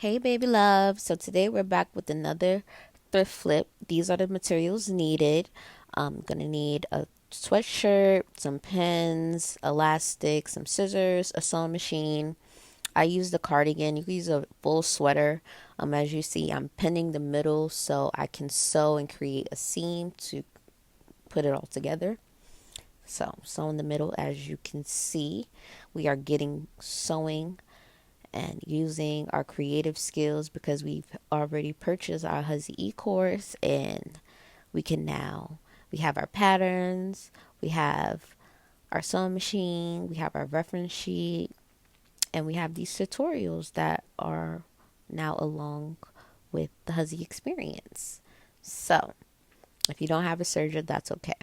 Hey baby love. So today we're back with another thrift flip. These are the materials needed. I'm gonna need a sweatshirt, some pins, elastic, some scissors, a sewing machine. I use the cardigan. You can use a full sweater. As you see, I'm pinning the middle so I can sew and create a seam to put it all together. So sew in the middle. As you can see, we are getting sewing and using our creative skills because we've already purchased our Huzzy course, and we have our patterns, we have our sewing machine, we have our reference sheet, and we have these tutorials that are now along with the Huzzy experience. So if you don't have a serger, that's okay.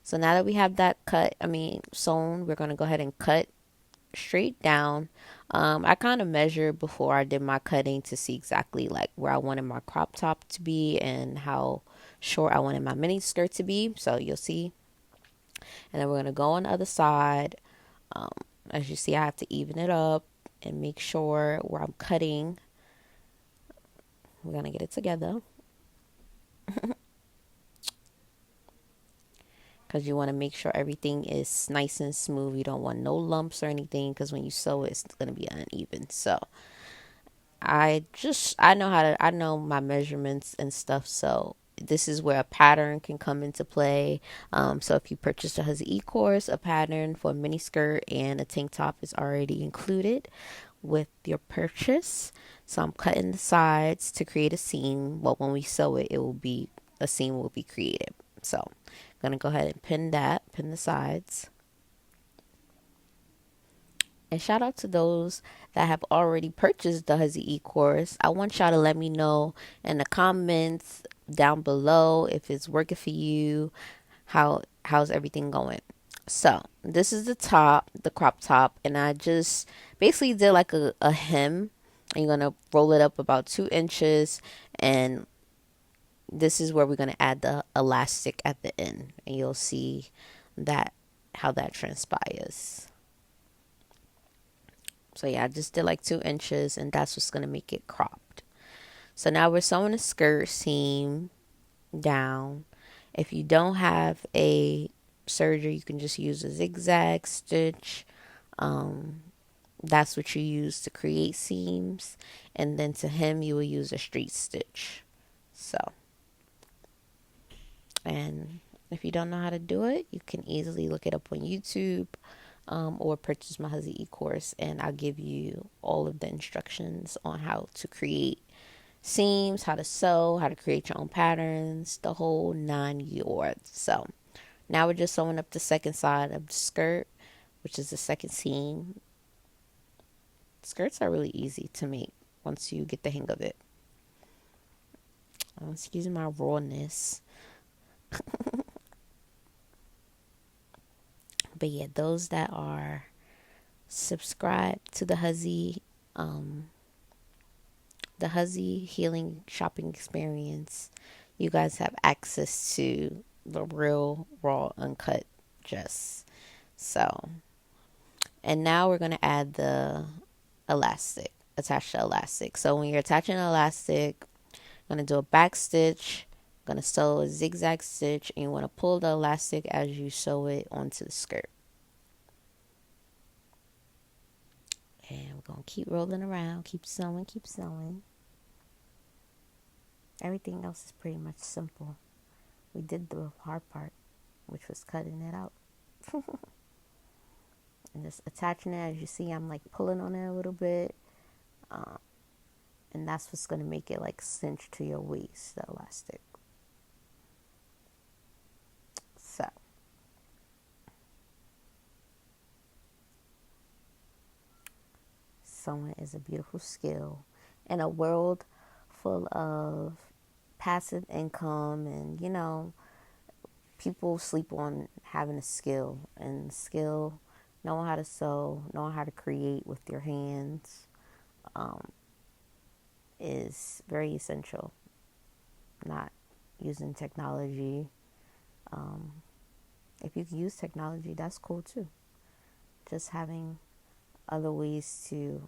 So now that we have that sewn, we're going to go ahead and cut straight down. I kind of measured before I did my cutting to see exactly like where I wanted my crop top to be and how short I wanted my mini skirt to be. So you'll see. And then we're going to go on the other side. Um, as you see, I have to even it up and make sure where I'm cutting. We're going to get it together. Because you want to make sure everything is nice and smooth. You don't want no lumps or anything because when you sew it, it's going to be uneven. So I know my measurements and stuff. So this is where a pattern can come into play. So if you purchase a Huzzy course, a pattern for a mini skirt and a tank top is already included with your purchase. So I'm cutting the sides to create a seam. Well, when we sew it, a seam will be created. So I'm going to go ahead and pin the sides. And shout out to those that have already purchased the Huzzy course. I want y'all to let me know in the comments down below if it's working for you, how's everything going. So this is the top, the crop top, and I just basically did like a hem. And you're gonna roll it up about 2 inches, and this is where we're gonna add the elastic at the end, and you'll see that how that transpires. So yeah, I just did like 2 inches, and that's what's gonna make it cropped. So now we're sewing the skirt seam down. If you don't have a serger, you can just use a zigzag stitch. That's what you use to create seams, and then to hem you will use a straight stitch. So, and if you don't know how to do it, you can easily look it up on YouTube, or purchase my Huzzy course, and I'll give you all of the instructions on how to create seams, how to sew, how to create your own patterns, the whole 9 yards. So now we're just sewing up the second side of the skirt, which is the second seam. Skirts are really easy to make once you get the hang of it. Excuse my rawness. But yeah, those that are subscribed to the Huzzy healing shopping experience, you guys have access to the real raw uncut dress. So, and now we're going to add the elastic, attach the elastic. So when you're attaching the elastic, I'm going to do a back stitch, I'm going to sew a zigzag stitch, and you want to pull the elastic as you sew it onto the skirt. And we're going to keep rolling around, keep sewing, keep sewing. Everything else is pretty much simple. We did the hard part, which was cutting it out. And just attaching it. As you see, I'm like pulling on it a little bit. And that's what's going to make it like cinch to your waist, the elastic. So, sewing is a beautiful skill in a world full of passive income, and people sleep on having a skill, and skill, knowing how to sew, knowing how to create with your hands, is very essential. Not using technology. If you can use technology, that's cool too. Just having other ways to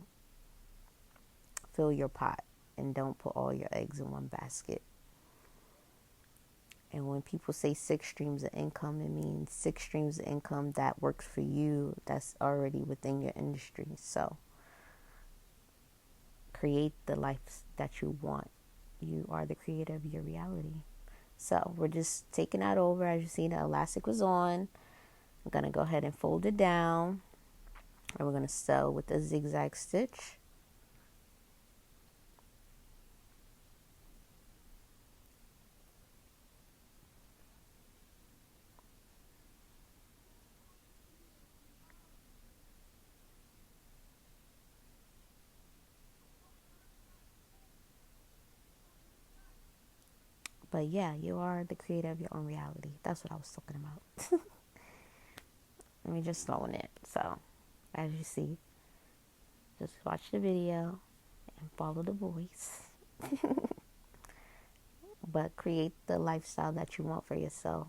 fill your pot and don't put all your eggs in one basket. And when people say 6 streams of income, it means 6 streams of income that works for you, that's already within your industry. So create the life that you want. You are the creator of your reality. So we're just taking that over. As you see, the elastic was on. I'm going to go ahead and fold it down. And we're going to sew with a zigzag stitch. But yeah, you are the creator of your own reality. That's what I was talking about. Let me just sewing it. So, as you see, just watch the video and follow the voice. But create the lifestyle that you want for yourself.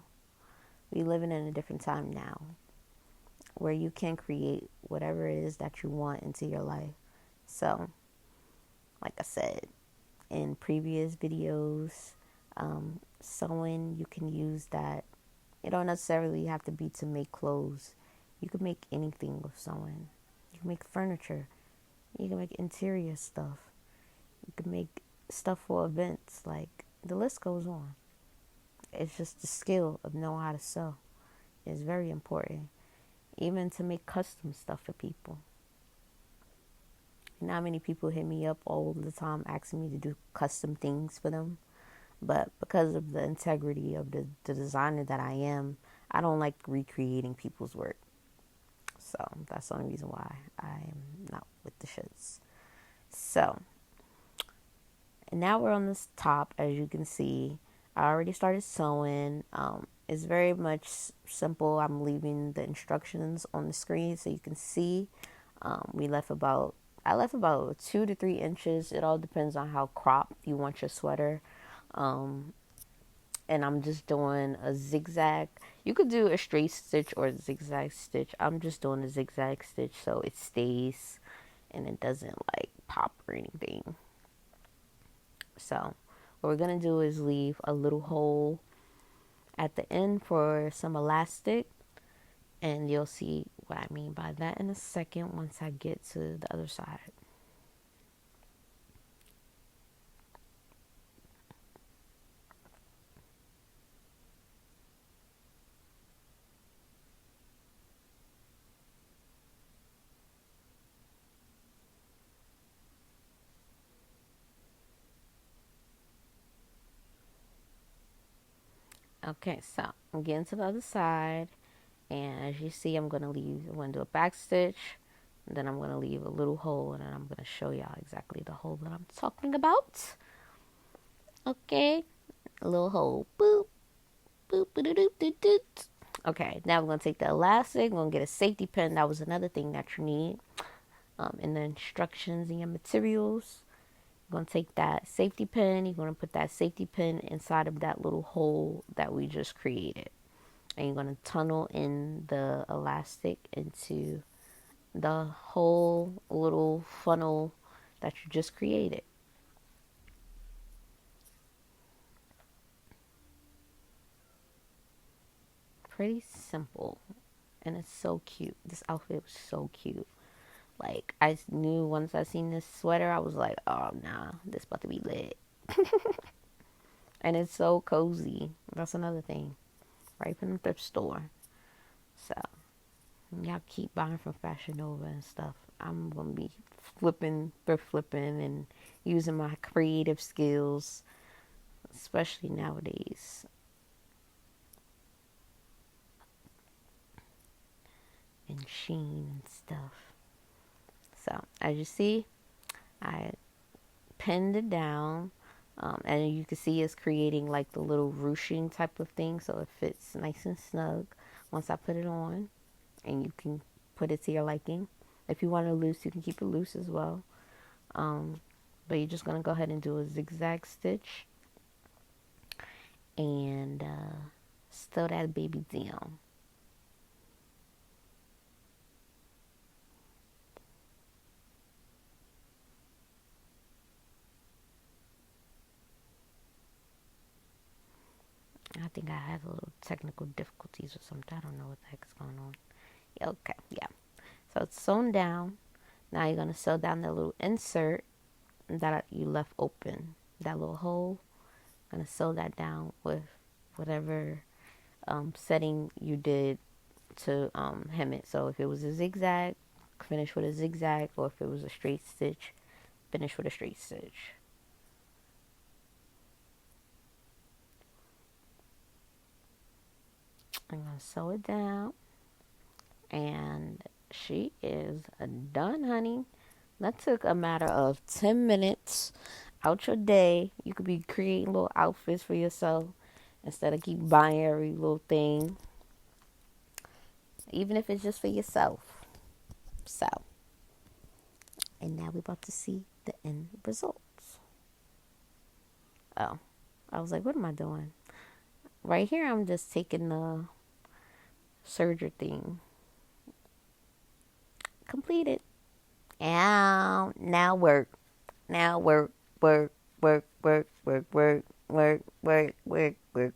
We're living in a different time now where you can create whatever it is that you want into your life. So, like I said in previous videos, sewing, you can use that. It don't necessarily have to be to make clothes. You can make anything with sewing. You can make furniture. You can make interior stuff. You can make stuff for events. Like, the list goes on. It's just the skill of knowing how to sew is very important. Even to make custom stuff for people. You know how many people hit me up all the time asking me to do custom things for them? But because of the integrity of the designer that I am, I don't like recreating people's work. So that's the only reason why I am not with the shits. So, and now we're on this top. As you can see, I already started sewing. It's very much simple. I'm leaving the instructions on the screen so you can see. I left about 2 to 3 inches. It all depends on how cropped you want your sweater. And I'm just doing a zigzag. You could do a straight stitch or a zigzag stitch. I'm just doing a zigzag stitch so it stays and it doesn't like pop or anything. So what we're going to do is leave a little hole at the end for some elastic. And you'll see what I mean by that in a second once I get to the other side. Okay, so I'm getting to the other side. And as you see, I'm going to do a back stitch. And then I'm going to leave a little hole. And then I'm going to show y'all exactly the hole that I'm talking about. Okay. A little hole. Boop. Boop. Boop. Boop. Boop. Okay. Now we're going to take the elastic. We're going to get a safety pin. That was another thing that you need. In the instructions and your materials. You're going to take that safety pin. You're going to put that safety pin inside of that little hole that we just created. And you're going to tunnel in the elastic into the whole little funnel that you just created. Pretty simple. And it's so cute. This outfit was so cute. Like, I knew once I seen this sweater, I was like, oh, nah, this about to be lit. And it's so cozy. That's another thing. Right from the thrift store. So, y'all keep buying from Fashion Nova and stuff. I'm going to be thrift flipping and using my creative skills, especially nowadays. And Shein and stuff. So, as you see, I pinned it down. And you can see it's creating like the little ruching type of thing. So it fits nice and snug once I put it on. And you can put it to your liking. If you want it loose, you can keep it loose as well. But you're just going to go ahead and do a zigzag stitch. And sew that baby down. think I had a little technical difficulties or something. I don't know what the heck is going on. Yeah, okay, yeah. So it's sewn down. Now you're going to sew down the little insert that you left open. That little hole. I'm going to sew that down with whatever setting you did to hem it. So if it was a zigzag, finish with a zigzag, or if it was a straight stitch, finish with a straight stitch. I'm going to sew it down, and she is done, honey. That took a matter of 10 minutes out your day. You could be creating little outfits for yourself instead of keep buying every little thing, even if it's just for yourself. So, and now we're about to see the end results. Oh, I was like, what am I doing? Right here, I'm just taking the serger thing. Completed. And now work. Now work, work, work, work, work, work, work, work, work, work.